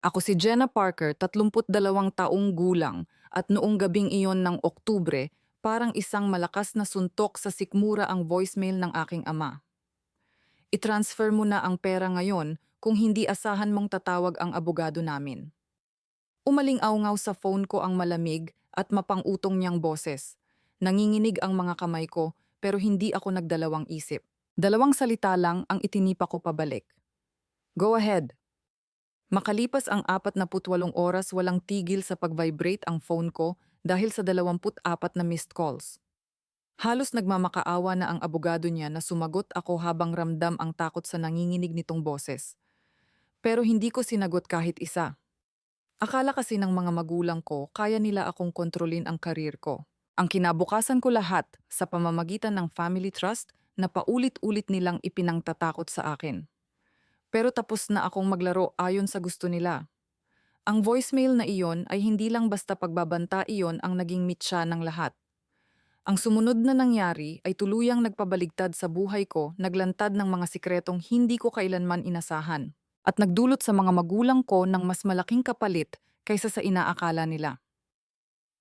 Ako si Jenna Parker, 32 taong gulang, at noong gabing iyon ng Oktubre, parang isang malakas na suntok sa sikmura ang voicemail ng aking ama. I-transfer mo na ang pera ngayon kung hindi asahan mong tatawag ang abogado namin. Umaling-awngaw sa phone ko ang malamig at mapang-utong niyang boses. Nanginginig ang mga kamay ko pero hindi ako nagdalawang isip. 2 salita lang ang itinipa ko pabalik. Go ahead. Makalipas ang 48 oras walang tigil sa pag-vibrate ang phone ko dahil sa 24 na missed calls. Halos nagmamakaawa na ang abogado niya na sumagot ako habang ramdam ang takot sa nanginginig nitong boses. Pero hindi ko sinagot kahit isa. Akala kasi ng mga magulang ko kaya nila akong kontrolin ang karir ko. Ang kinabukasan ko lahat sa pamamagitan ng family trust na paulit-ulit nilang ipinangtatakot sa akin. Pero tapos na akong maglaro ayon sa gusto nila. Ang voicemail na iyon ay hindi lang basta pagbabanta iyon ang naging mitya ng lahat. Ang sumunod na nangyari ay tuluyang nagpabaligtad sa buhay ko, naglantad ng mga sikretong hindi ko kailanman inasahan, at nagdulot sa mga magulang ko ng mas malaking kapalit kaysa sa inaakala nila.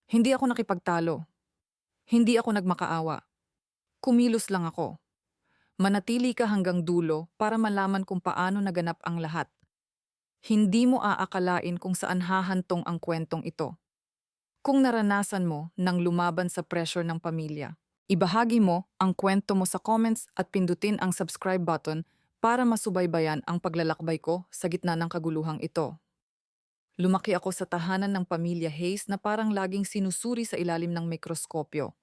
Hindi ako nakipagtalo. Hindi ako nagmakaawa. Kumilos lang ako. Manatili ka hanggang dulo para malaman kung paano naganap ang lahat. Hindi mo aakalain kung saan hahantong ang kwentong ito. Kung naranasan mo nang lumaban sa pressure ng pamilya, ibahagi mo ang kwento mo sa comments at pindutin ang subscribe button para masubaybayan ang paglalakbay ko sa gitna ng kaguluhang ito. Lumaki ako sa tahanan ng pamilya Hayes na parang laging sinusuri sa ilalim ng mikroskopyo.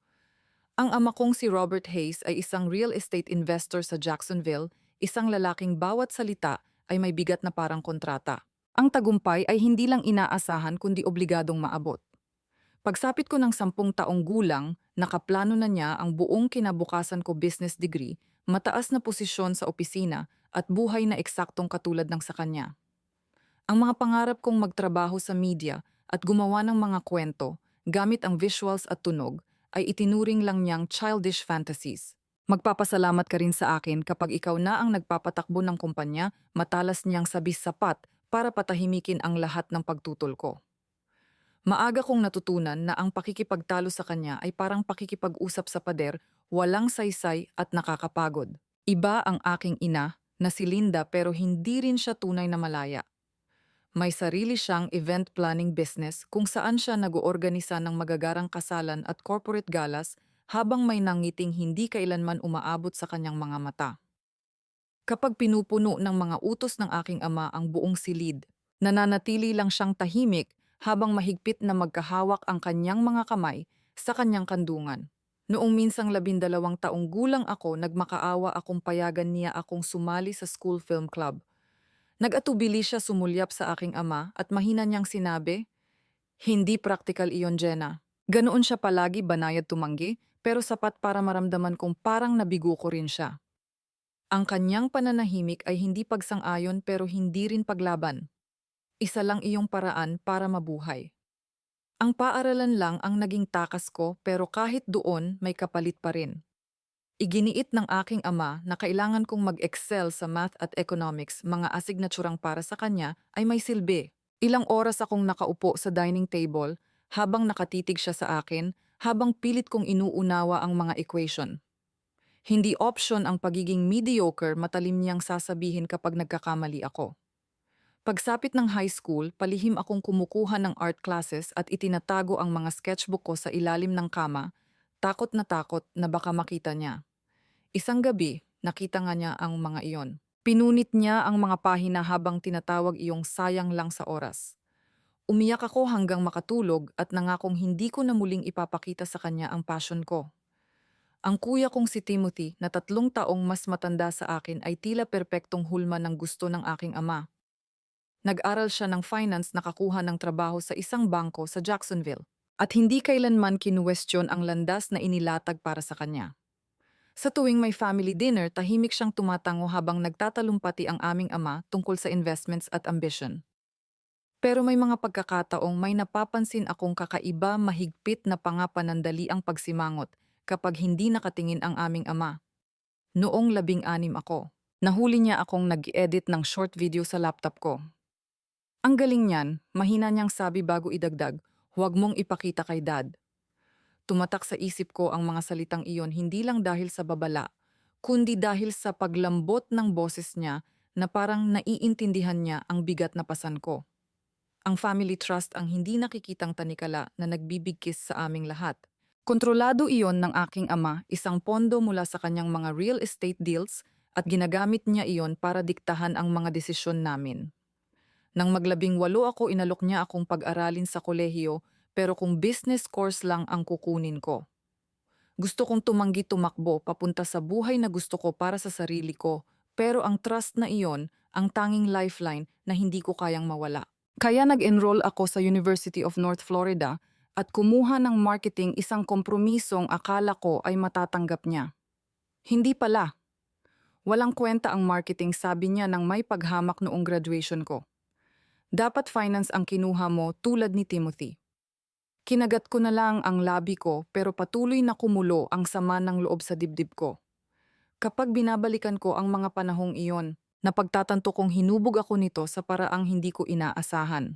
Ang ama kong si Robert Hayes ay isang real estate investor sa Jacksonville, isang lalaking bawat salita ay may bigat na parang kontrata. Ang tagumpay ay hindi lang inaasahan kundi obligadong maabot. Pagsapit ko ng 10 taong gulang, nakaplano na niya ang buong kinabukasan ko business degree, mataas na posisyon sa opisina at buhay na eksaktong katulad ng sa kanya. Ang mga pangarap kong magtrabaho sa media at gumawa ng mga kwento gamit ang visuals at tunog ay itinuring lang niyang childish fantasies. Magpapasalamat ka rin sa akin kapag ikaw na ang nagpapatakbo ng kumpanya, matalas niyang sabis sapat para patahimikin ang lahat ng pagtutol ko. Maaga kong natutunan na ang pakikipagtalo sa kanya ay parang pakikipag-usap sa pader, walang saysay at nakakapagod. Iba ang aking ina na si Linda pero hindi rin siya tunay na malaya. May sarili siyang event planning business kung saan siya nag-oorganisa ng magagarang kasalan at corporate galas habang may nangiting hindi kailanman umaabot sa kanyang mga mata. Kapag pinupuno ng mga utos ng aking ama ang buong silid, nananatili lang siyang tahimik habang mahigpit na magkahawak ang kanyang mga kamay sa kanyang kandungan. Noong minsang 12 taong gulang ako, nagmakaawa akong payagan niya akong sumali sa school film club. Nag-atubili siya sumulyap sa aking ama at mahina niyang sinabi, "Hindi practical iyon, Jenna." Ganoon siya palagi, banayad tumanggi, pero sapat para maramdaman kong parang nabigo ko rin siya. Ang kanyang pananahimik ay hindi pagsang-ayon pero hindi rin paglaban. Isa lang iyong paraan para mabuhay. Ang paaralan lang ang naging takas ko pero kahit doon may kapalit pa rin. Iginiit ng aking ama na kailangan kong mag-excel sa math at economics, mga asignaturang para sa kanya ay may silbi. Ilang oras akong nakaupo sa dining table habang nakatitig siya sa akin, habang pilit kong inuunawa ang mga equation. Hindi option ang pagiging mediocre, matalim niyang sasabihin kapag nagkakamali ako. Pagsapit ng high school, palihim akong kumukuha ng art classes at itinatago ang mga sketchbook ko sa ilalim ng kama, takot na baka makita niya. Isang gabi, nakita nga niya ang mga iyon. Pinunit niya ang mga pahina habang tinatawag iyong sayang lang sa oras. Umiyak ako hanggang makatulog at nangakong hindi ko na muling ipapakita sa kanya ang passion ko. Ang kuya kong si Timothy, na 3 taong mas matanda sa akin, ay tila perpektong hulma ng gusto ng aking ama. Nag-aral siya ng finance, nakakuha ng trabaho sa isang bangko sa Jacksonville, at hindi kailanman kinuwestiyon ang landas na inilatag para sa kanya. Sa tuwing may family dinner, tahimik siyang tumatango habang nagtatalumpati ang aming ama tungkol sa investments at ambition. Pero may mga pagkakataong may napapansin akong kakaiba, mahigpit na pangapanandali ang pagsimangot kapag hindi nakatingin ang aming ama. Noong 16 ako, nahuli niya akong nag-edit ng short video sa laptop ko. Ang galing niyan, mahina niyang sabi bago idagdag, huwag mong ipakita kay dad. Tumatak sa isip ko ang mga salitang iyon hindi lang dahil sa babala, kundi dahil sa paglambot ng boses niya na parang naiintindihan niya ang bigat na pasan ko. Ang family trust ang hindi nakikitang tanikala na nagbibigkis sa aming lahat. Kontrolado iyon ng aking ama, isang pondo mula sa kanyang mga real estate deals at ginagamit niya iyon para diktahan ang mga desisyon namin. Nang maglabing-walo ako, inalok niya akong pag-aralin sa kolehiyo pero kung business course lang ang kukunin ko. Gusto kong tumanggi tumakbo papunta sa buhay na gusto ko para sa sarili ko, pero ang trust na iyon ang tanging lifeline na hindi ko kayang mawala. Kaya nag-enroll ako sa University of North Florida at kumuha ng marketing, isang kompromisong akala ko ay matatanggap niya. Hindi pala. Walang kwenta ang marketing, sabi niya nang may paghamak noong graduation ko. Dapat finance ang kinuha mo tulad ni Timothy. Kinagat ko na lang ang labi ko pero patuloy na kumulo ang sama ng loob sa dibdib ko. Kapag binabalikan ko ang mga panahong iyon, napagtatanto kong hinubog ako nito sa paraang hindi ko inaasahan.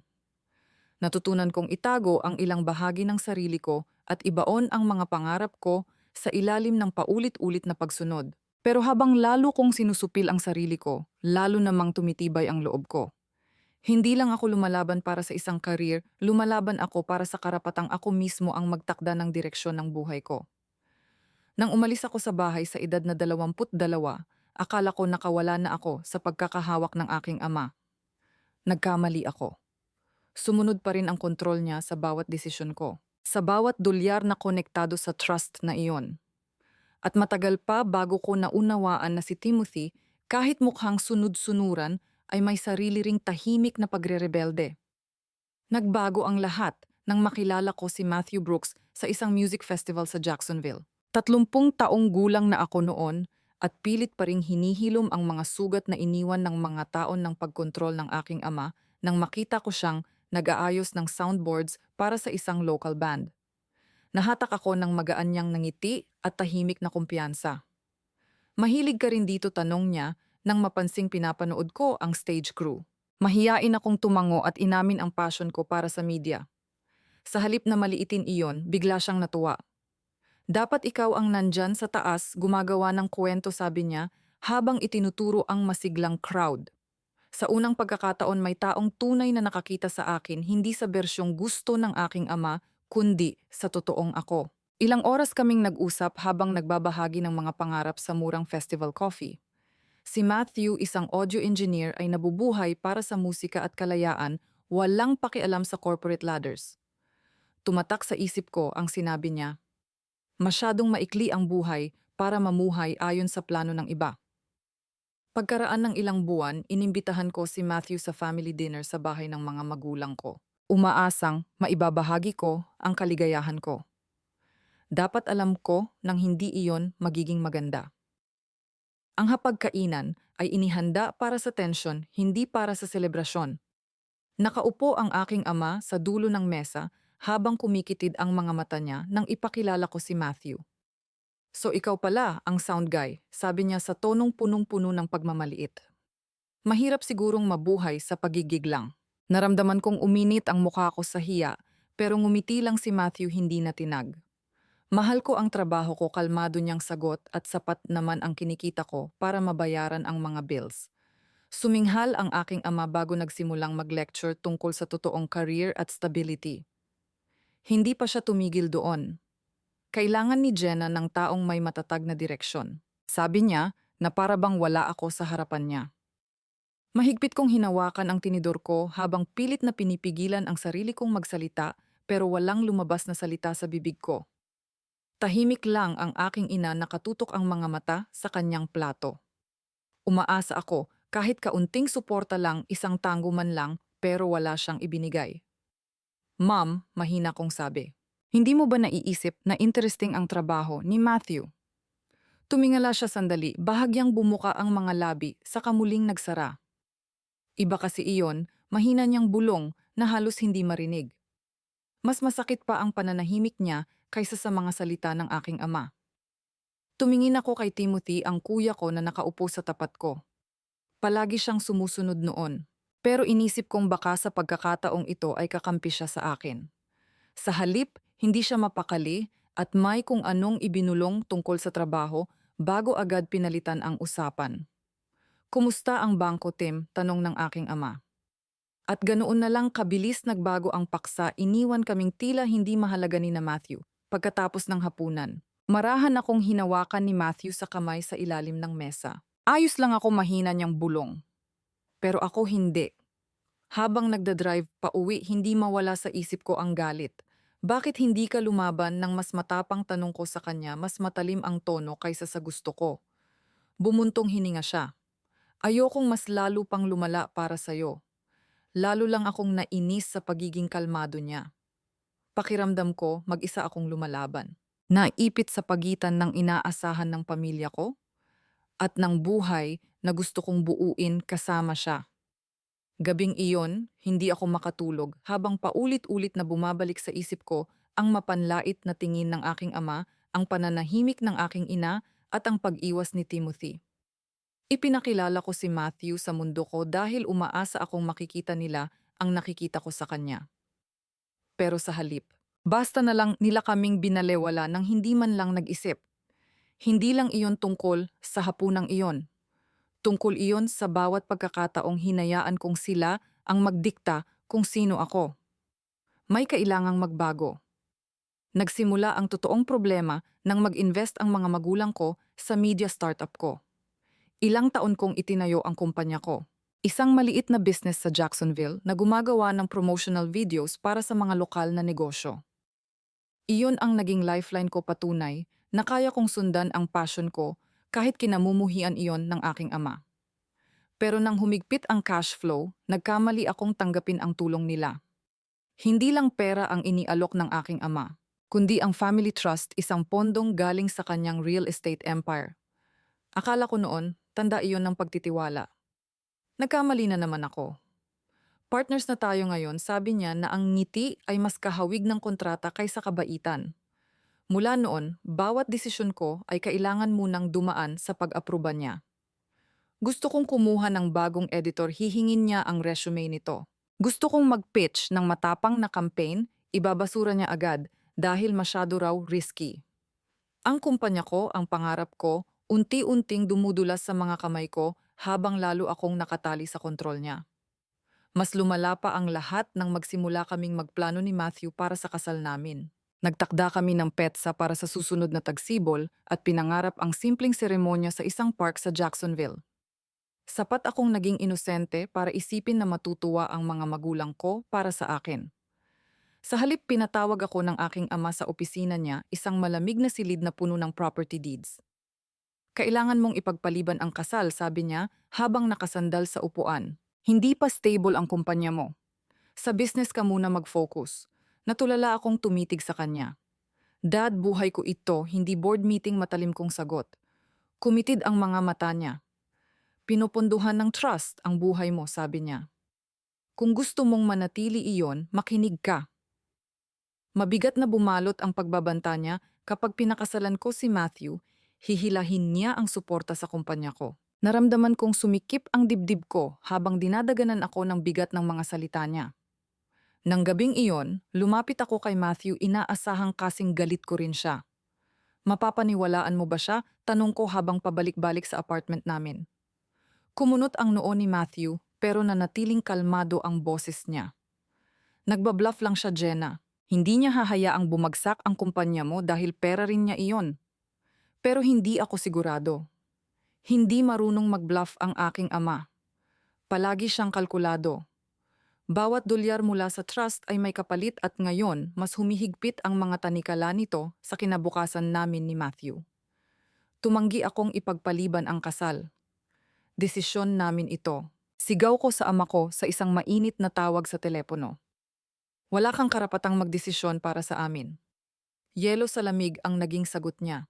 Natutunan kong itago ang ilang bahagi ng sarili ko at ibaon ang mga pangarap ko sa ilalim ng paulit-ulit na pagsunod. Pero habang lalo kong sinusupil ang sarili ko, lalo namang tumitibay ang loob ko. Hindi lang ako lumalaban para sa isang career, lumalaban ako para sa karapatang ako mismo ang magtakda ng direksyon ng buhay ko. Nang umalis ako sa bahay sa edad na 22, akala ko nakawala na ako sa pagkakahawak ng aking ama. Nagkamali ako. Sumunod pa rin ang kontrol niya sa bawat desisyon ko, sa bawat dolyar na konektado sa trust na iyon. At matagal pa bago ko naunawaan na si Timothy, kahit mukhang sunod-sunuran, ay may sarili ring tahimik na pagrerebelde. Nagbago ang lahat nang makilala ko si Matthew Brooks sa isang music festival sa Jacksonville. 30 taong gulang na ako noon at pilit pa ring hinihilom ang mga sugat na iniwan ng mga taon ng pagkontrol ng aking ama nang makita ko siyang nag-aayos ng soundboards para sa isang local band. Nahatak ako ng magaan niyang nangiti at tahimik na kumpiyansa. Mahilig ka rin dito, tanong niya nang mapansing pinapanood ko ang stage crew. Mahiyain akong tumango at inamin ang passion ko para sa media. Sa halip na maliitin iyon, bigla siyang natuwa. Dapat ikaw ang nandyan sa taas, gumagawa ng kwento, sabi niya, habang itinuturo ang masiglang crowd. Sa unang pagkakataon may taong tunay na nakakita sa akin, hindi sa bersyong gusto ng aking ama, kundi sa totoong ako. Ilang oras kaming nag-usap habang nagbabahagi ng mga pangarap sa murang festival coffee. Si Matthew, isang audio engineer, ay nabubuhay para sa musika at kalayaan, walang pakialam sa corporate ladders. Tumatak sa isip ko ang sinabi niya, masyadong maikli ang buhay para mamuhay ayon sa plano ng iba. Pagkaraan ng ilang buwan, inimbitahan ko si Matthew sa family dinner sa bahay ng mga magulang ko. Umaasang maibabahagi ko ang kaligayahan ko. Dapat alam ko nang hindi iyon magiging maganda. Ang hapagkainan ay inihanda para sa tensyon, hindi para sa selebrasyon. Nakaupo ang aking ama sa dulo ng mesa habang kumikitid ang mga mata niya nang ipakilala ko si Matthew. So ikaw pala ang sound guy, sabi niya sa tonong punong-puno ng pagmamaliit. Mahirap sigurong mabuhay sa pagigig lang. Naramdaman kong uminit ang mukha ko sa hiya, pero ngumiti lang si Matthew, hindi na tinag. Mahal ko ang trabaho ko, kalmado niyang sagot, at sapat naman ang kinikita ko para mabayaran ang mga bills. Suminghal ang aking ama bago nagsimulang mag-lecture tungkol sa totoong career at stability. Hindi pa siya tumigil doon. Kailangan ni Jenna ng taong may matatag na direksyon. Sabi niya na para bang wala ako sa harapan niya. Mahigpit kong hinawakan ang tinidor ko habang pilit na pinipigilan ang sarili kong magsalita, pero walang lumabas na salita sa bibig ko. Tahimik lang ang aking ina, nakatutok ang mga mata sa kanyang plato. Umaasa ako, kahit kaunting suporta lang, isang tango man lang, pero wala siyang ibinigay. Ma'am, mahina kong sabi, hindi mo ba naiisip na interesting ang trabaho ni Matthew? Tumingala siya sandali, bahagyang bumuka ang mga labi, saka muling nagsara. Iba kasi iyon, mahina niyang bulong na halos hindi marinig. Mas masakit pa ang pananahimik niya kaysa sa mga salita ng aking ama. Tumingin ako kay Timothy, ang kuya ko na nakaupo sa tapat ko. Palagi siyang sumusunod noon. Pero inisip kong baka sa pagkakataong ito ay kakampi siya sa akin. Sa halip, hindi siya mapakali at may kung anong ibinulong tungkol sa trabaho bago agad pinalitan ang usapan. Kumusta ang bangko, Tim? Tanong ng aking ama. At ganoon na lang kabilis nagbago ang paksa, iniwan kaming tila hindi mahalaga ni na Matthew. Pagkatapos ng hapunan, marahan akong hinawakan ni Matthew sa kamay sa ilalim ng mesa. Ayos lang ako mahina niyang bulong. Pero ako hindi. Habang nagdadrive pa uwi, hindi mawala sa isip ko ang galit. Bakit hindi ka lumaban ng mas matapang tanong ko sa kanya, mas matalim ang tono kaysa sa gusto ko? Bumuntong hininga siya. Ayokong mas lalo pang lumala para sa'yo. Lalo lang akong nainis sa pagiging kalmado niya. Pakiramdam ko, mag-isa akong lumalaban. Naipit sa pagitan ng inaasahan ng pamilya ko at ng buhay na gusto kong buuin kasama siya. Gabing iyon, hindi ako makatulog habang paulit-ulit na bumabalik sa isip ko ang mapanlait na tingin ng aking ama, ang pananahimik ng aking ina at ang pag-iwas ni Timothy. Ipinakilala ko si Matthew sa mundo ko dahil umaasa akong makikita nila ang nakikita ko sa kanya. Pero sa halip, basta na lang nila kaming binalewala nang hindi man lang nag-isip. Hindi lang iyon tungkol sa hapunang iyon. Tungkol iyon sa bawat pagkakataong hinayaan kong sila ang magdikta kung sino ako. May kailangang magbago. Nagsimula ang totoong problema nang mag-invest ang mga magulang ko sa media startup ko. Ilang taon kong itinayo ang kumpanya ko. Isang maliit na business sa Jacksonville na gumagawa ng promotional videos para sa mga lokal na negosyo. Iyon ang naging lifeline ko, patunay na kaya kong sundan ang passion ko kahit kinamumuhian iyon ng aking ama. Pero nang humigpit ang cash flow, nagkamali akong tanggapin ang tulong nila. Hindi lang pera ang inialok ng aking ama, kundi ang family trust, isang pondong galing sa kanyang real estate empire. Akala ko noon, tanda iyon ng pagtitiwala. Nagkamali na naman ako. Partners na tayo ngayon, sabi niya na ang ngiti ay mas kahawig ng kontrata kaysa kabaitan. Mula noon, bawat desisyon ko ay kailangan munang dumaan sa pag-aproba niya. Gusto kong kumuha ng bagong editor, hihingin niya ang resume nito. Gusto kong mag-pitch ng matapang na campaign, ibabasura niya agad dahil masyado raw risky. Ang kumpanya ko, ang pangarap ko, unti-unting dumudulas sa mga kamay ko habang lalo akong nakatali sa kontrol niya. Mas lumala pa ang lahat nang magsimula kaming magplano ni Matthew para sa kasal namin. Nagtakda kami ng petsa para sa susunod na tagsibol at pinangarap ang simpleng seremonya sa isang park sa Jacksonville. Sapat akong naging inosente para isipin na matutuwa ang mga magulang ko para sa akin. Sa halip, pinatawag ako ng aking ama sa opisina niya, isang malamig na silid na puno ng property deeds. Kailangan mong ipagpaliban ang kasal, sabi niya habang nakasandal sa upuan. Hindi pa stable ang kumpanya mo. Sa business ka muna mag-focus. Natulala akong tumitig sa kanya. Dad, buhay ko ito, hindi board meeting, matalim kong sagot. Kumitid ang mga mata niya. Pinupunduhan ng trust ang buhay mo, sabi niya. Kung gusto mong manatili iyon, makinig ka. Mabigat na bumalot ang pagbabanta niya kapag pinakasalan ko si Matthew, hihilahin niya ang suporta sa kumpanya ko. Naramdaman kong sumikip ang dibdib ko habang dinadaganan ako ng bigat ng mga salita niya. Nang gabing iyon, lumapit ako kay Matthew, inaasahang kasing galit ko rin siya. Mapapaniwalaan mo ba siya? Tanong ko habang pabalik-balik sa apartment namin. Kumunot ang noo ni Matthew pero nanatiling kalmado ang boses niya. Nagbabluff lang siya, Jenna. Hindi niya hahayaang bumagsak ang kumpanya mo dahil pera rin niya iyon. Pero hindi ako sigurado. Hindi marunong mag-bluff ang aking ama. Palagi siyang kalkulado. Bawat dolyar mula sa trust ay may kapalit at ngayon mas humihigpit ang mga tanikala nito sa kinabukasan namin ni Matthew. Tumanggi akong ipagpaliban ang kasal. Desisyon namin ito. Sigaw ko sa ama ko sa isang mainit na tawag sa telepono. Wala kang karapatang magdesisyon para sa amin. Yelo sa lamig ang naging sagot niya.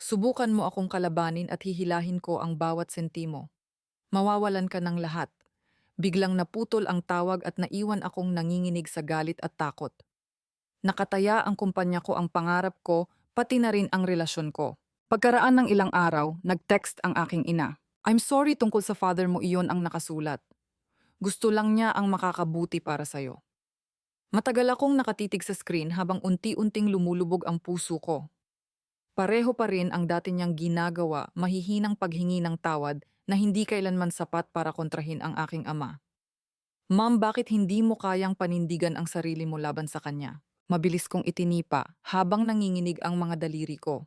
Subukan mo akong kalabanin at hihilahin ko ang bawat sentimo. Mawawalan ka ng lahat. Biglang naputol ang tawag at naiwan akong nanginginig sa galit at takot. Nakataya ang kumpanya ko, ang pangarap ko, pati na rin ang relasyon ko. Pagkaraan ng ilang araw, nag-text ang aking ina. I'm sorry, tungkol sa father mo, iyon ang nakasulat. Gusto lang niya ang makakabuti para sa'yo. Matagal akong nakatitig sa screen habang unti-unting lumulubog ang puso ko. Pareho pa rin ang dati niyang ginagawa, mahihinang paghingi ng tawad na hindi kailanman sapat para kontrahin ang aking ama. Ma'am, bakit hindi mo kayang panindigan ang sarili mo laban sa kanya? Mabilis kong itinipa habang nanginginig ang mga daliri ko.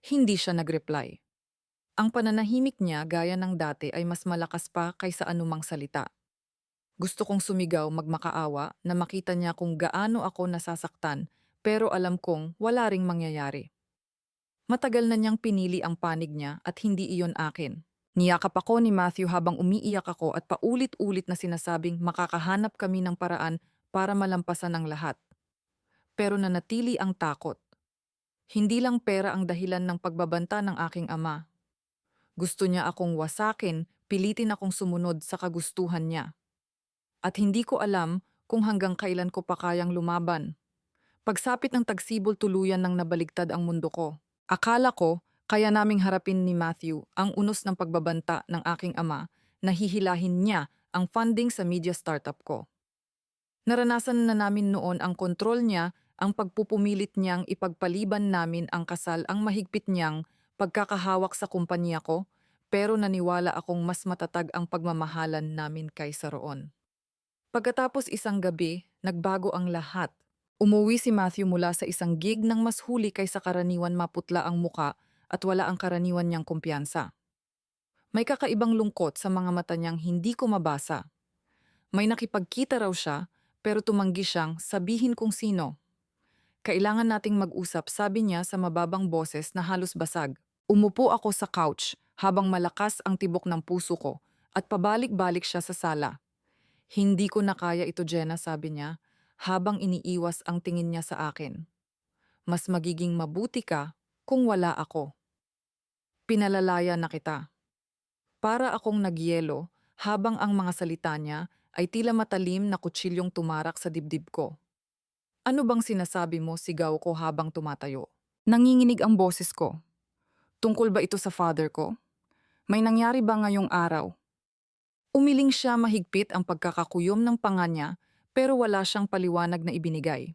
Hindi siya nag-reply. Ang pananahimik niya gaya ng dati ay mas malakas pa kaysa anumang salita. Gusto kong sumigaw magmakaawa na makita niya kung gaano ako nasasaktan, pero alam kong wala ring mangyayari. Matagal na niyang pinili ang panig niya at hindi iyon akin. Niyakap ako ni Matthew habang umiiyak ako at paulit-ulit na sinasabing makakahanap kami ng paraan para malampasan ang lahat. Pero nanatili ang takot. Hindi lang pera ang dahilan ng pagbabanta ng aking ama. Gusto niya akong wasakin, pilitin akong sumunod sa kagustuhan niya. At hindi ko alam kung hanggang kailan ko pa kayang lumaban. Pagsapit ng tagsibol tuluyan nang nabaligtad ang mundo ko. Akala ko, kaya naming harapin ni Matthew ang unos ng pagbabanta ng aking ama na hihilahin niya ang funding sa media startup ko. Naranasan na namin noon ang kontrol niya, ang pagpupumilit niyang ipagpaliban namin ang kasal, ang mahigpit niyang pagkakahawak sa kumpanya ko, pero naniwala akong mas matatag ang pagmamahalan namin kaysa roon. Pagkatapos isang gabi, nagbago ang lahat. Umuwi si Matthew mula sa isang gig nang mas huli kaysa karaniwan, maputla ang muka at wala ang karaniwan niyang kumpiyansa. May kakaibang lungkot sa mga mata niyang hindi ko mabasa. May nakipagkita raw siya, pero tumanggi siyang sabihin kung sino. Kailangan nating mag-usap, sabi niya sa mababang boses na halos basag. Umupo ako sa couch habang malakas ang tibok ng puso ko at pabalik-balik siya sa sala. Hindi ko na kaya ito, Jenna, sabi niya, habang iniiwas ang tingin niya sa akin. Mas magiging mabuti ka kung wala ako. Pinalalaya na kita. Para akong nagyelo habang ang mga salita niya ay tila matalim na kutsilyong tumarak sa dibdib ko. Ano bang sinasabi mo, sigaw ko habang tumatayo. Nanginginig ang boses ko. Tungkol ba ito sa father ko? May nangyari ba ngayong araw? Umiling siya, mahigpit ang pagkakakuyom ng panga niya, pero wala siyang paliwanag na ibinigay.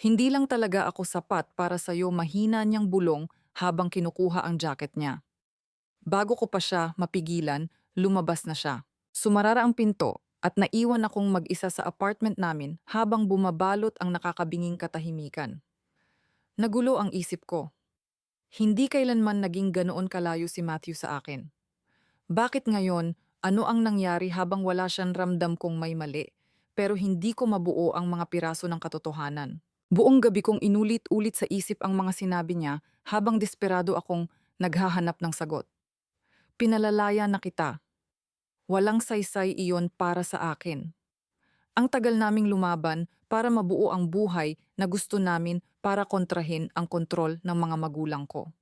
Hindi lang talaga ako sapat para sa'yo, mahina niyang bulong habang kinukuha ang jacket niya. Bago ko pa siya mapigilan, lumabas na siya. Sumarara ang pinto at naiwan akong mag-isa sa apartment namin habang bumabalot ang nakakabinging katahimikan. Nagulo ang isip ko. Hindi kailanman naging ganoon kalayo si Matthew sa akin. Bakit ngayon, ano ang nangyari habang wala siyang ramdam kong may mali, pero hindi ko mabuo ang mga piraso ng katotohanan. Buong gabi kong inulit-ulit sa isip ang mga sinabi niya habang desperado akong naghahanap ng sagot. Pinalalaya na kita. Walang saysay iyon para sa akin. Ang tagal naming lumaban para mabuo ang buhay na gusto namin, para kontrahin ang kontrol ng mga magulang ko.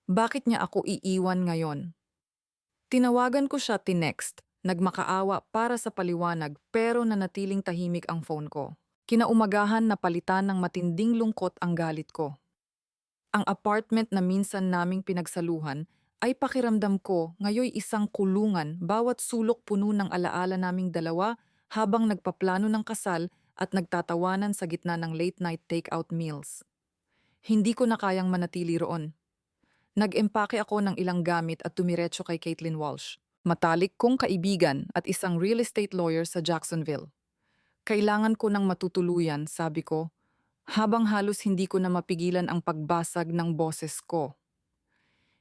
Bakit niya ako iiwan ngayon? Tinawagan ko siya, tinext, nagmakaawa para sa paliwanag, pero nanatiling tahimik ang phone ko. Kinaumagahan, napalitan ng matinding lungkot ang galit ko. Ang apartment na minsan naming pinagsaluhan ay pakiramdam ko ngayoy isang kulungan, bawat sulok puno ng alaala naming dalawa habang nagpaplano ng kasal at nagtatawanan sa gitna ng late-night take-out meals. Hindi ko na kayang manatili roon. Nag-empake ako ng ilang gamit at tumiretso kay Caitlin Walsh, matalik kong kaibigan at isang real estate lawyer sa Jacksonville. Kailangan ko ng matutuluyan, sabi ko, habang halos hindi ko na mapigilan ang pagbasag ng boses ko.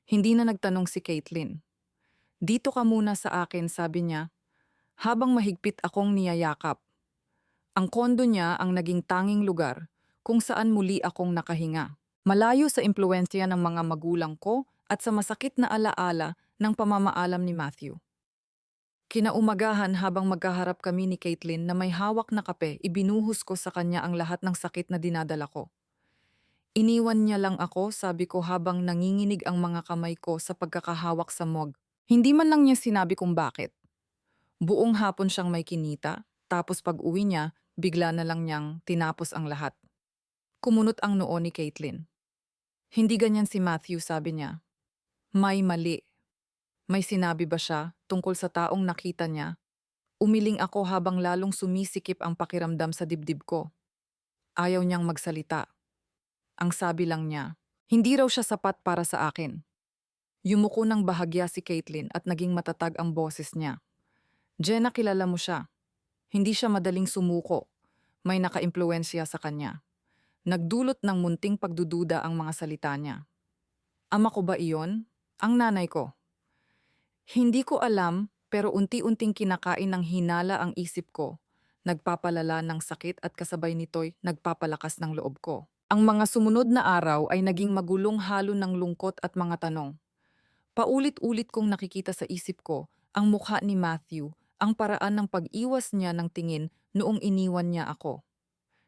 Hindi na nagtanong si Caitlin. Dito ka muna sa akin, sabi niya, habang mahigpit akong niyayakap. Ang kondo niya ang naging tanging lugar kung saan muli akong nakahinga. Malayo sa impluwensya ng mga magulang ko at sa masakit na alaala ng pamamaalam ni Matthew. Kinaumagahan, habang magkaharap kami ni Caitlin na may hawak na kape, ibinuhos ko sa kanya ang lahat ng sakit na dinadala ko. Iniwan niya lang ako, sabi ko habang nanginginig ang mga kamay ko sa pagkakahawak sa mug. Hindi man lang niya sinabi kung bakit. Buong hapon siyang may kinita, tapos pag-uwi niya, bigla na lang niyang tinapos ang lahat. Kumunot ang noo ni Caitlin. Hindi ganyan si Matthew, sabi niya. May mali. May sinabi ba siya tungkol sa taong nakita niya? Umiling ako habang lalong sumisikip ang pakiramdam sa dibdib ko. Ayaw niyang magsalita. Ang sabi lang niya, hindi raw siya sapat para sa akin. Yumuko ng bahagya si Caitlin at naging matatag ang boses niya. Jenna, kilala mo siya. Hindi siya madaling sumuko. May nakaimpluwensya sa kanya. Nagdulot ng munting pagdududa ang mga salita niya. Ama ko ba iyon? Ang nanay ko. Hindi ko alam, pero unti-unting kinakain ng hinala ang isip ko. Nagpapalala ng sakit at kasabay nito'y nagpapalakas ng loob ko. Ang mga sumunod na araw ay naging magulong halo ng lungkot at mga tanong. Paulit-ulit kong nakikita sa isip ko ang mukha ni Matthew, ang paraan ng pag-iwas niya ng tingin noong iniwan niya ako.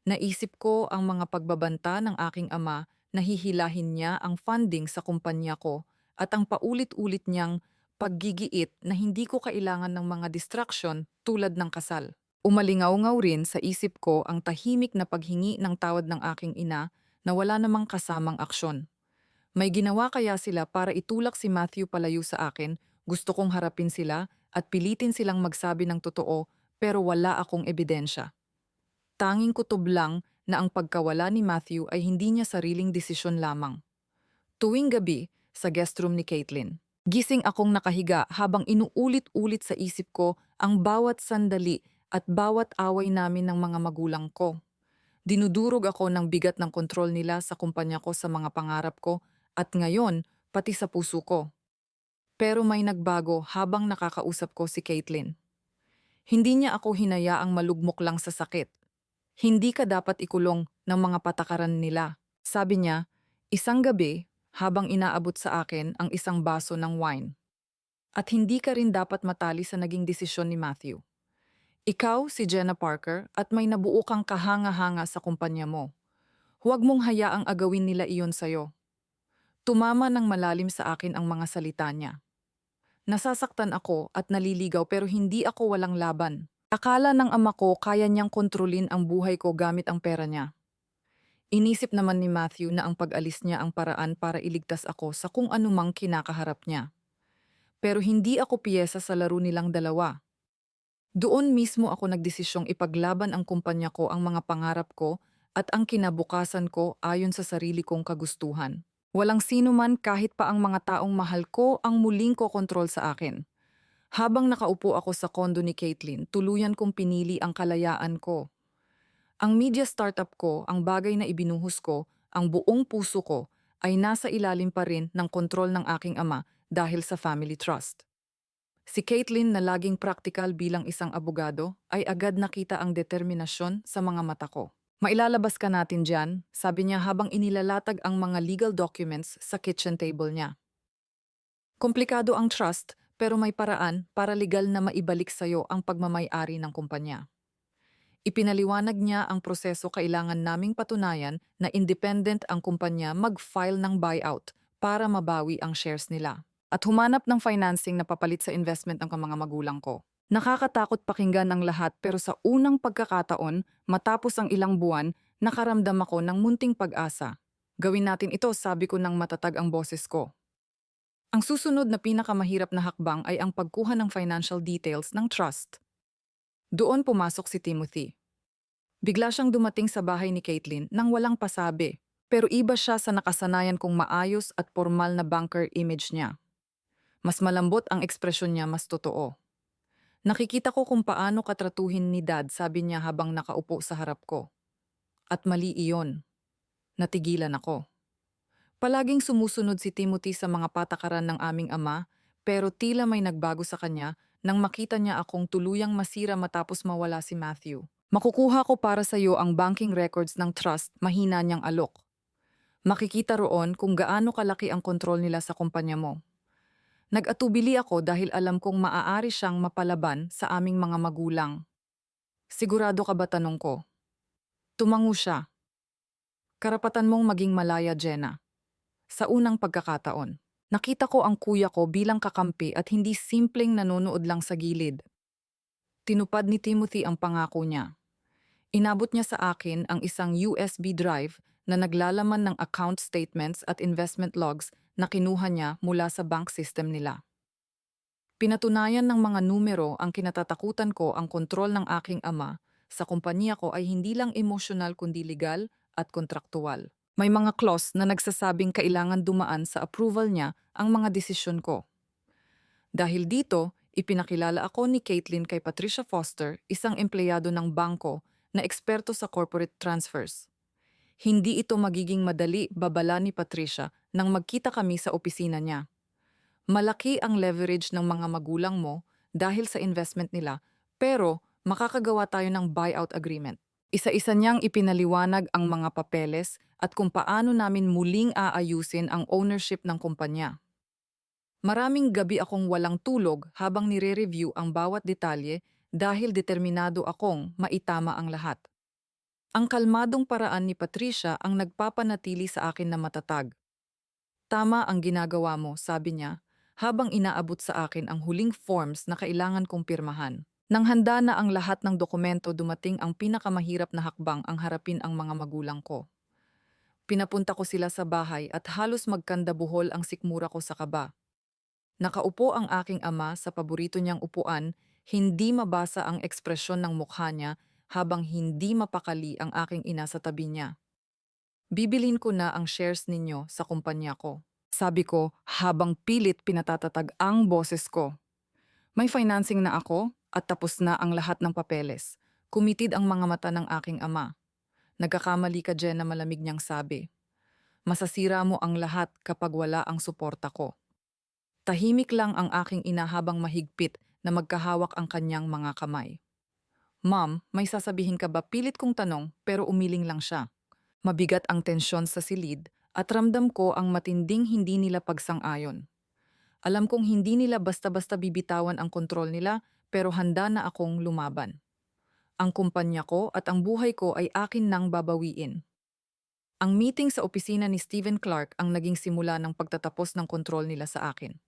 Naisip ko ang mga pagbabanta ng aking ama na hihilahin niya ang funding sa kumpanya ko at ang paulit-ulit niyang paggigiit na hindi ko kailangan ng mga distraction tulad ng kasal. Umalingaw-ngaw rin sa isip ko ang tahimik na paghingi ng tawad ng aking ina na wala namang kasamang aksyon. May ginawa kaya sila para itulak si Matthew palayo sa akin? Gusto kong harapin sila at pilitin silang magsabi ng totoo pero wala akong ebidensya. Tanging kutob lang na ang pagkawala ni Matthew ay hindi niya sariling desisyon lamang. Tuwing gabi, sa guest room ni Caitlin, gising akong nakahiga habang inuulit-ulit sa isip ko ang bawat sandali at bawat away namin ng mga magulang ko. Dinudurog ako ng bigat ng kontrol nila sa kumpanya ko sa mga pangarap ko at ngayon pati sa puso ko. Pero may nagbago habang nakakausap ko si Caitlin. Hindi niya ako hinayaang malugmok lang sa sakit. Hindi ka dapat ikulong ng mga patakaran nila. Sabi niya, isang gabi habang inaabot sa akin ang isang baso ng wine. At hindi ka rin dapat matali sa naging desisyon ni Matthew. Ikaw si Jenna Parker at may nabuo kang kahanga-hanga sa kumpanya mo. Huwag mong hayaang agawin nila iyon sa'yo. Tumama ng malalim sa akin ang mga salita niya. Nasasaktan ako at naliligaw pero hindi ako walang laban. Akala ng ama ko kaya niyang kontrolin ang buhay ko gamit ang pera niya. Inisip naman ni Matthew na ang pag-alis niya ang paraan para iligtas ako sa kung anumang kinakaharap niya. Pero hindi ako piyesa sa laro nilang dalawa. Doon mismo ako nagdesisyong ipaglaban ang kumpanya ko, ang mga pangarap ko at ang kinabukasan ko ayon sa sarili kong kagustuhan. Walang sino man kahit pa ang mga taong mahal ko ang muling kokontrol sa akin. Habang nakaupo ako sa kondo ni Caitlin, tuluyan kong pinili ang kalayaan ko. Ang media startup ko, ang bagay na ibinuhos ko, ang buong puso ko, ay nasa ilalim pa rin ng kontrol ng aking ama dahil sa family trust. Si Caitlin na laging praktikal bilang isang abogado ay agad nakita ang determinasyon sa mga mata ko. Mailalabas ka natin dyan, sabi niya habang inilalatag ang mga legal documents sa kitchen table niya. Komplikado ang trust pero may paraan para legal na maibalik sa'yo ang pagmamay-ari ng kumpanya. Ipinaliwanag niya ang proseso, kailangan naming patunayan na independent ang kumpanya mag-file ng buyout para mabawi ang shares nila. At humanap ng financing na papalit sa investment ng mga magulang ko. Nakakatakot pakinggan ang lahat pero sa unang pagkakataon, matapos ang ilang buwan, nakaramdam ako ng munting pag-asa. Gawin natin ito, sabi ko nang matatag ang boses ko. Ang susunod na pinakamahirap na hakbang ay ang pagkuha ng financial details ng trust. Doon pumasok si Timothy. Bigla siyang dumating sa bahay ni Caitlin nang walang pasabi, pero iba siya sa nakasanayan kong maayos at formal na banker image niya. Mas malambot ang ekspresyon niya, mas totoo. Nakikita ko kung paano katratuhin ni Dad, sabi niya habang nakaupo sa harap ko. At mali iyon. Natigilan ako. Palaging sumusunod si Timothy sa mga patakaran ng aming ama, pero tila may nagbago sa kanya nang makita niya akong tuluyang masira matapos mawala si Matthew. Makukuha ko para sa iyo ang banking records ng trust, mahina niyang alok. Makikita roon kung gaano kalaki ang kontrol nila sa kumpanya mo. Nag-atubili ako dahil alam kong maaari siyang mapalaban sa aming mga magulang. Sigurado ka ba, tanong ko? Tumango siya. Karapatan mong maging malaya, Jenna. Sa unang pagkakataon, nakita ko ang kuya ko bilang kakampi at hindi simpleng nanonood lang sa gilid. Tinupad ni Timothy ang pangako niya. Inabot niya sa akin ang isang USB drive na naglalaman ng account statements at investment logs na kinuha niya mula sa bank system nila. Pinatunayan ng mga numero ang kinatatakutan ko ang kontrol ng aking ama sa kumpanya ko ay hindi lang emosyonal kundi legal at kontraktual. May mga clause na nagsasabing kailangan dumaan sa approval niya ang mga desisyon ko. Dahil dito, ipinakilala ako ni Caitlin kay Patricia Foster, isang empleyado ng bangko na eksperto sa corporate transfers. Hindi ito magiging madali, babala ni Patricia nang magkita kami sa opisina niya. Malaki ang leverage ng mga magulang mo dahil sa investment nila, pero makakagawa tayo ng buyout agreement. Isa-isa niyang ipinaliwanag ang mga papeles at kung paano namin muling aayusin ang ownership ng kumpanya. Maraming gabi akong walang tulog habang nire-review ang bawat detalye dahil determinado akong maitama ang lahat. Ang kalmadong paraan ni Patricia ang nagpapanatili sa akin na matatag. Tama ang ginagawa mo, sabi niya, habang inaabot sa akin ang huling forms na kailangan kong pirmahan. Nang handa na ang lahat ng dokumento, dumating ang pinakamahirap na hakbang ang harapin ang mga magulang ko. Pinapunta ko sila sa bahay at halos magkandabuhol ang sikmura ko sa kaba. Nakaupo ang aking ama sa paborito niyang upuan, hindi mabasa ang ekspresyon ng mukha niya habang hindi mapakali ang aking ina sa tabi niya. Bibilin ko na ang shares ninyo sa kumpanya ko. Sabi ko habang pilit pinatatatag ang boses ko. May financing na ako at tapos na ang lahat ng papeles. Kumitid ang mga mata ng aking ama. Nagkakamali ka, Jen, na malamig niyang sabi. Masasira mo ang lahat kapag wala ang suporta ko. Tahimik lang ang aking ina habang mahigpit na magkahawak ang kanyang mga kamay. Ma'am, may sasabihin ka ba? Pilit kong tanong pero umiling lang siya. Mabigat ang tensyon sa silid at ramdam ko ang matinding hindi nila pagsang-ayon. Alam kong hindi nila basta-basta bibitawan ang kontrol nila pero handa na akong lumaban. Ang kumpanya ko at ang buhay ko ay akin nang babawiin. Ang meeting sa opisina ni Stephen Clark ang naging simula ng pagtatapos ng kontrol nila sa akin.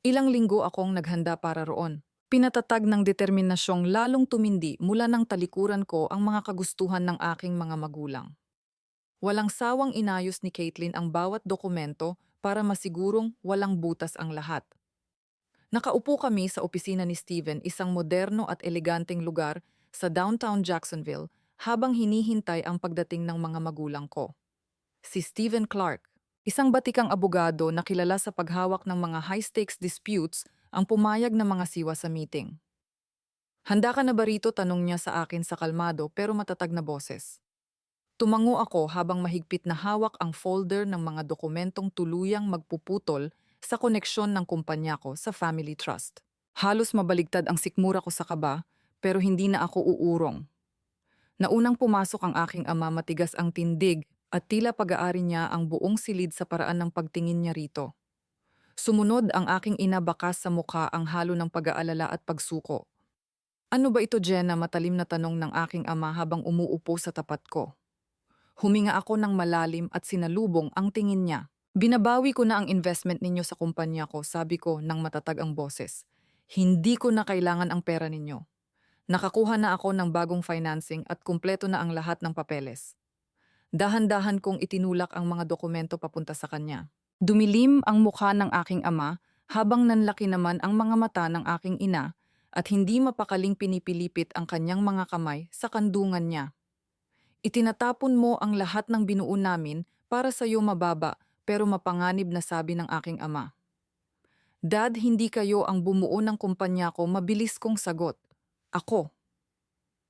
Ilang linggo akong naghanda para roon. Pinatatag ng determinasyong lalong tumindi mula ng talikuran ko ang mga kagustuhan ng aking mga magulang. Walang sawang inayos ni Caitlin ang bawat dokumento para masigurong walang butas ang lahat. Nakaupo kami sa opisina ni Steven, isang moderno at eleganteng lugar sa downtown Jacksonville, habang hinihintay ang pagdating ng mga magulang ko. Si Stephen Clark, isang batikang abogado na kilala sa paghawak ng mga high-stakes disputes, ang pumayag na mga siwa sa meeting. Handa ka na ba rito? Tanong niya sa akin sa kalmado pero matatag na boses. Tumango ako habang mahigpit na hawak ang folder ng mga dokumentong tuluyang magpuputol sa koneksyon ng kumpanya ko sa Family Trust. Halos mabaligtad ang sikmura ko sa kaba, pero hindi na ako uurong. Naunang pumasok ang aking ama, matigas ang tindig at tila pag-aari niya ang buong silid sa paraan ng pagtingin niya rito. Sumunod ang aking ina, bakas sa mukha ang halo ng pag-aalala at pagsuko. Ano ba ito, Jenna? Matalim na tanong ng aking ama habang umuupo sa tapat ko. Huminga ako ng malalim at sinalubong ang tingin niya. Binabawi ko na ang investment ninyo sa kumpanya ko, sabi ko ng matatag ang boses. Hindi ko na kailangan ang pera ninyo. Nakakuha na ako ng bagong financing at kumpleto na ang lahat ng papeles. Dahan-dahan kong itinulak ang mga dokumento papunta sa kanya. Dumilim ang mukha ng aking ama habang nanlaki naman ang mga mata ng aking ina at hindi mapakaling pinipilipit ang kanyang mga kamay sa kandungan niya. Itinatapon mo ang lahat ng binuo namin para sa iyo, mababa pero mapanganib na sabi ng aking ama. Dad, hindi kayo ang bumuo ng kumpanya ko, mabilis kong sagot. Ako.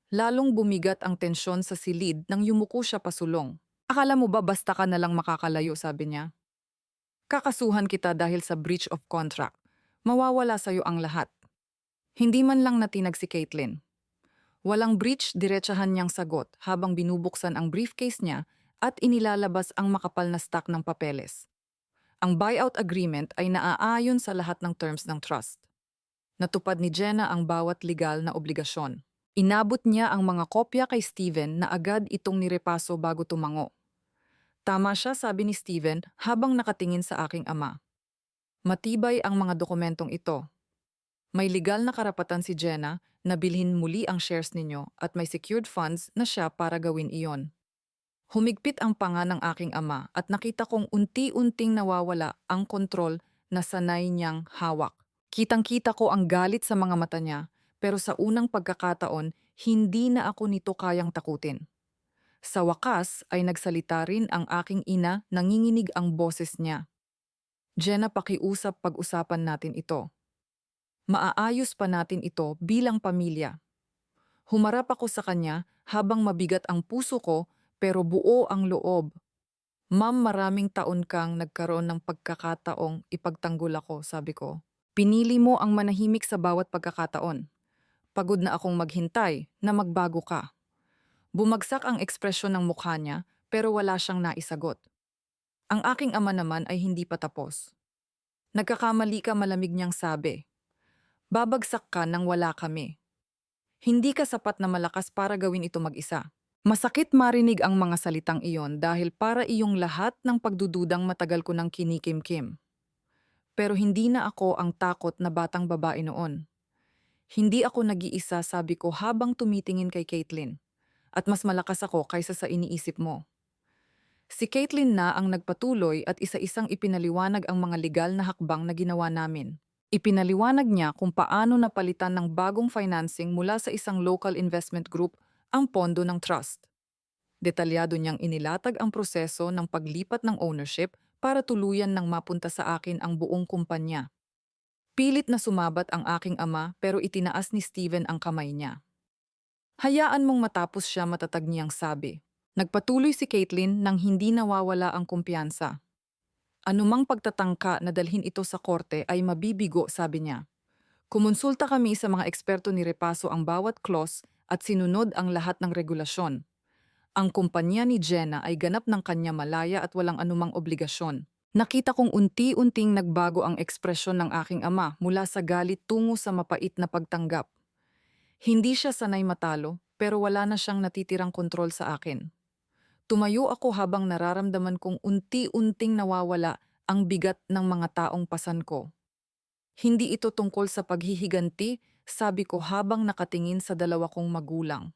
Lalong bumigat ang tensyon sa silid nang yumuko siya pasulong. Akala mo ba basta ka na lang makakalayo, sabi niya. Kakasuhan kita dahil sa breach of contract. Mawawala sa iyo ang lahat. Hindi man lang natinag si Caitlin. Walang breach, diretsahan niyang sagot habang binubuksan ang briefcase niya at inilalabas ang makapal na stack ng papeles. Ang buyout agreement ay naaayon sa lahat ng terms ng trust. Natupad ni Jenna ang bawat legal na obligasyon. Inabot niya ang mga kopya kay Steven na agad itong nirepaso bago tumango. Tama siya, sabi ni Steven habang nakatingin sa aking ama. Matibay ang mga dokumentong ito. May legal na karapatan si Jenna na bilhin muli ang shares ninyo at may secured funds na siya para gawin iyon. Humigpit ang panga ng aking ama at nakita kong unti-unting nawawala ang kontrol na sanay niyang hawak. Kitang-kita ko ang galit sa mga mata niya, pero sa unang pagkakataon, hindi na ako nito kayang takutin. Sa wakas ay nagsalita rin ang aking ina, nanginginig ang boses niya. Jenna, pakiusap, pag-usapan natin ito. Maaayos pa natin ito bilang pamilya. Humarap ako sa kanya habang mabigat ang puso ko pero buo ang loob. Ma'am, maraming taon kang nagkaroon ng pagkakataong ipagtanggol ako, sabi ko. Pinili mo ang manahimik sa bawat pagkakataon. Pagod na akong maghintay na magbago ka. Bumagsak ang ekspresyon ng mukha niya pero wala siyang naisagot. Ang aking ama naman ay hindi pa tapos. Nagkakamali ka, malamig niyang sabi. Babagsak ka nang wala kami. Hindi ka sapat na malakas para gawin ito mag-isa. Masakit marinig ang mga salitang iyon dahil para iyong lahat ng pagdududang matagal ko ng kinikimkim. Pero hindi na ako ang takot na batang babae noon. Hindi ako nag-iisa, sabi ko habang tumitingin kay Caitlin. At mas malakas ako kaysa sa iniisip mo. Si Caitlin na ang nagpatuloy at isa-isang ipinaliwanag ang mga legal na hakbang na ginawa namin. Ipinaliwanag niya kung paano napalitan ng bagong financing mula sa isang local investment group ang pondo ng trust. Detalyado niyang inilatag ang proseso ng paglipat ng ownership para tuluyan nang mapunta sa akin ang buong kumpanya. Pilit na sumabat ang aking ama pero itinaas ni Steven ang kamay niya. Hayaan mong matapos siya, matatag niyang sabi. Nagpatuloy si Caitlin nang hindi nawawala ang kumpiyansa. Anumang pagtatangka na dalhin ito sa korte ay mabibigo, sabi niya. Kumonsulta kami sa mga eksperto, ni repaso ang bawat clause at sinunod ang lahat ng regulasyon. Ang kumpanya ni Jenna ay ganap ng kanya malaya at walang anumang obligasyon. Nakita kong unti-unting nagbago ang ekspresyon ng aking ama mula sa galit tungo sa mapait na pagtanggap. Hindi siya sanay matalo pero wala na siyang natitirang kontrol sa akin. Tumayo ako habang nararamdaman kong unti-unting nawawala ang bigat ng mga taong pasan ko. Hindi ito tungkol sa paghihiganti, sabi ko habang nakatingin sa dalawa kong magulang.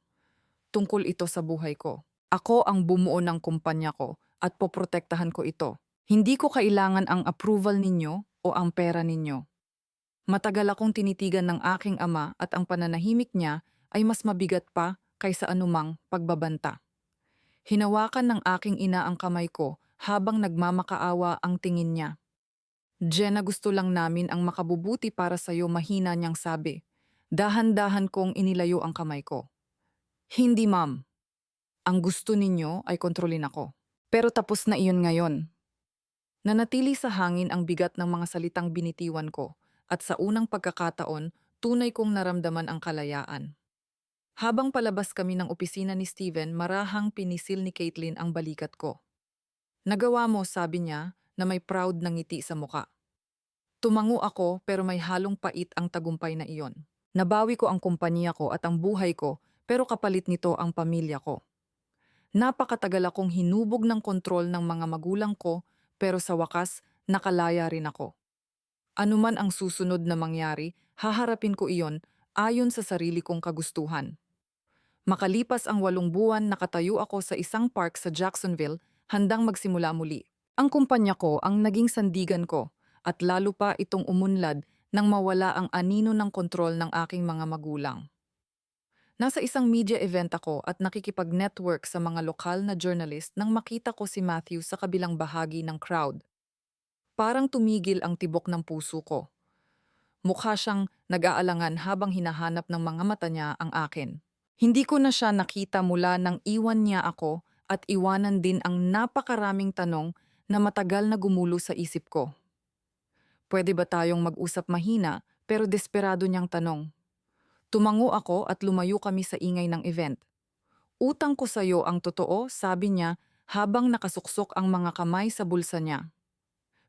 Tungkol ito sa buhay ko. Ako ang bumuo ng kumpanya ko at poprotektahan ko ito. Hindi ko kailangan ang approval ninyo o ang pera ninyo. Matagal akong tinitigan ng aking ama at ang pananahimik niya ay mas mabigat pa kaysa anumang pagbabanta. Hinawakan ng aking ina ang kamay ko habang nagmamakaawa ang tingin niya. Jenna, gusto lang namin ang makabubuti para sa'yo, mahina niyang sabi. Dahan-dahan kong inilayo ang kamay ko. Hindi, ma'am. Ang gusto ninyo ay kontrolin ako. Pero tapos na iyon ngayon. Nanatili sa hangin ang bigat ng mga salitang binitiwan ko at sa unang pagkakataon, tunay kong naramdaman ang kalayaan. Habang palabas kami ng opisina ni Steven, marahang pinisil ni Caitlin ang balikat ko. Nagawa mo, sabi niya na may proud na ngiti sa muka. Tumango ako pero may halong pait ang tagumpay na iyon. Nabawi ko ang kumpanya ko at ang buhay ko pero kapalit nito ang pamilya ko. Napakatagal akong hinubog ng kontrol ng mga magulang ko pero sa wakas nakalaya rin ako. Anuman ang susunod na mangyari, haharapin ko iyon ayon sa sarili kong kagustuhan. Makalipas ang 8 buwan, nakatayo ako sa isang park sa Jacksonville, handang magsimula muli. Ang kumpanya ko ang naging sandigan ko at lalo pa itong umunlad nang mawala ang anino ng kontrol ng aking mga magulang. Nasa isang media event ako at nakikipag-network sa mga lokal na journalist nang makita ko si Matthew sa kabilang bahagi ng crowd. Parang tumigil ang tibok ng puso ko. Mukha siyang nag-aalangan habang hinahanap ng mga mata niya ang akin. Hindi ko na siya nakita mula nang iwan niya ako at iwanan din ang napakaraming tanong na matagal na gumulo sa isip ko. Pwede ba tayong mag-usap mahina pero desperado niyang tanong. Tumango ako at lumayo kami sa ingay ng event. Utang ko sa'yo ang totoo, sabi niya habang nakasuksok ang mga kamay sa bulsa niya.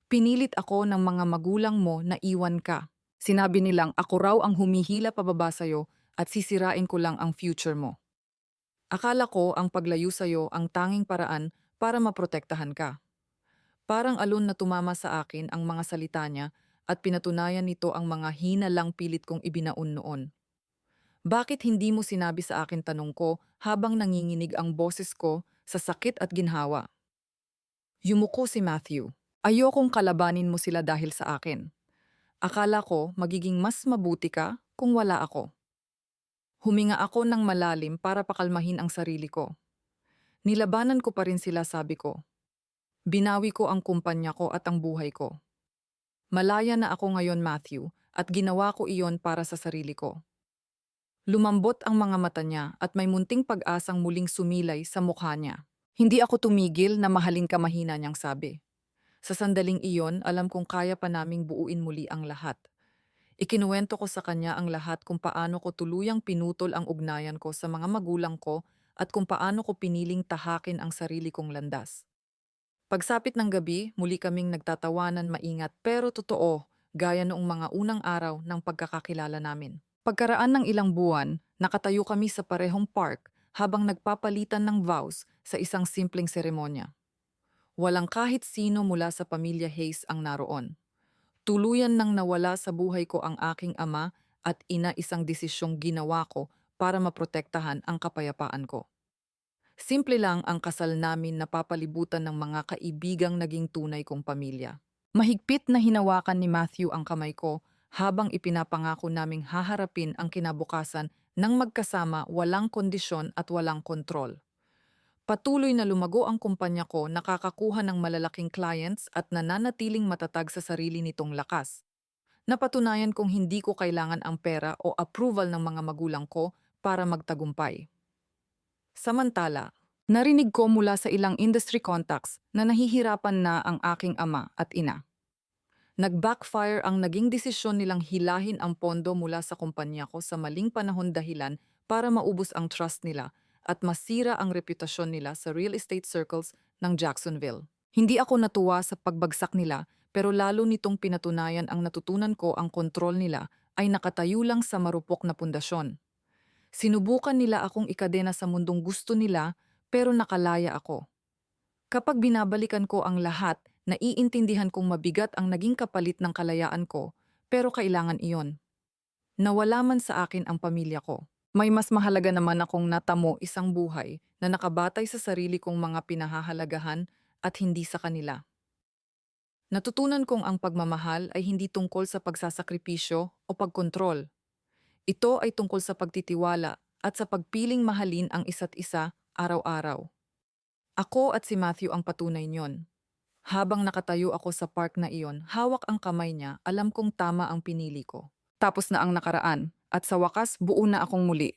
Pinilit ako ng mga magulang mo na iwan ka. Sinabi nilang ako raw ang humihila pababa sa'yo at sisirain ko lang ang future mo. Akala ko ang paglayo sa'yo ang tanging paraan para maprotektahan ka. Parang alon na tumama sa akin ang mga salita niya at pinatunayan nito ang mga hinalang pilit kong ibinaon noon. Bakit hindi mo sinabi sa akin, tanong ko habang nanginginig ang boses ko sa sakit at ginhawa. Yumuko si Matthew. Ayokong kalabanin mo sila dahil sa akin. Akala ko magiging mas mabuti ka kung wala ako. Huminga ako ng malalim para pakalmahin ang sarili ko. Nilabanan ko pa rin sila, sabi ko. Binawi ko ang kumpanya ko at ang buhay ko. Malaya na ako ngayon, Matthew, at ginawa ko iyon para sa sarili ko. Lumambot ang mga mata niya at may munting pag-asang muling sumilay sa mukha niya. Hindi ako tumigil na mahalin ka, mahina niyang sabi. Sa sandaling iyon, alam kong kaya pa naming buuin muli ang lahat. Ikinuwento ko sa kanya ang lahat kung paano ko tuluyang pinutol ang ugnayan ko sa mga magulang ko at kung paano ko piniling tahakin ang sarili kong landas. Pagsapit ng gabi, muli kaming nagtatawanan maingat pero totoo, gaya noong mga unang araw ng pagkakakilala namin. Pagkaraan ng ilang buwan, nakatayo kami sa parehong park habang nagpapalitan ng vows sa isang simpleng seremonya. Walang kahit sino mula sa pamilya Hayes ang naroon. Tuluyan nang nawala sa buhay ko ang aking ama at ina, isang desisyong ginawa ko para maprotektahan ang kapayapaan ko. Simple lang ang kasal namin na papalibutan ng mga kaibigang naging tunay kong pamilya. Mahigpit na hinawakan ni Matthew ang kamay ko habang ipinapangako naming haharapin ang kinabukasan ng magkasama, walang kondisyon at walang kontrol. Patuloy na lumago ang kumpanya ko, nakakakuha ng malalaking clients at nananatiling matatag sa sarili nitong lakas. Napatunayan kong hindi ko kailangan ang pera o approval ng mga magulang ko para magtagumpay. Samantala, narinig ko mula sa ilang industry contacts na nahihirapan na ang aking ama at ina. Nag-backfire ang naging desisyon nilang hilahin ang pondo mula sa kumpanya ko sa maling panahon, dahilan para maubos ang trust nila at masira ang reputasyon nila sa real estate circles ng Jacksonville. Hindi ako natuwa sa pagbagsak nila, pero lalo nitong pinatunayan ang natutunan ko, ang kontrol nila ay nakatayo lang sa marupok na pundasyon. Sinubukan nila akong ikadena sa mundong gusto nila, pero nakalaya ako. Kapag binabalikan ko ang lahat, naiintindihan kong mabigat ang naging kapalit ng kalayaan ko, pero kailangan iyon. Nawala man sa akin ang pamilya ko, may mas mahalaga naman akong natamo, isang buhay na nakabatay sa sarili kong mga pinahahalagahan at hindi sa kanila. Natutunan kong ang pagmamahal ay hindi tungkol sa pagsasakripisyo o pagkontrol. Ito ay tungkol sa pagtitiwala at sa pagpiling mahalin ang isa't isa araw-araw. Ako at si Matthew ang patunay niyon. Habang nakatayo ako sa park na iyon, hawak ang kamay niya, alam kong tama ang pinili ko. Tapos na ang nakaraan, at sa wakas buo na akong muli.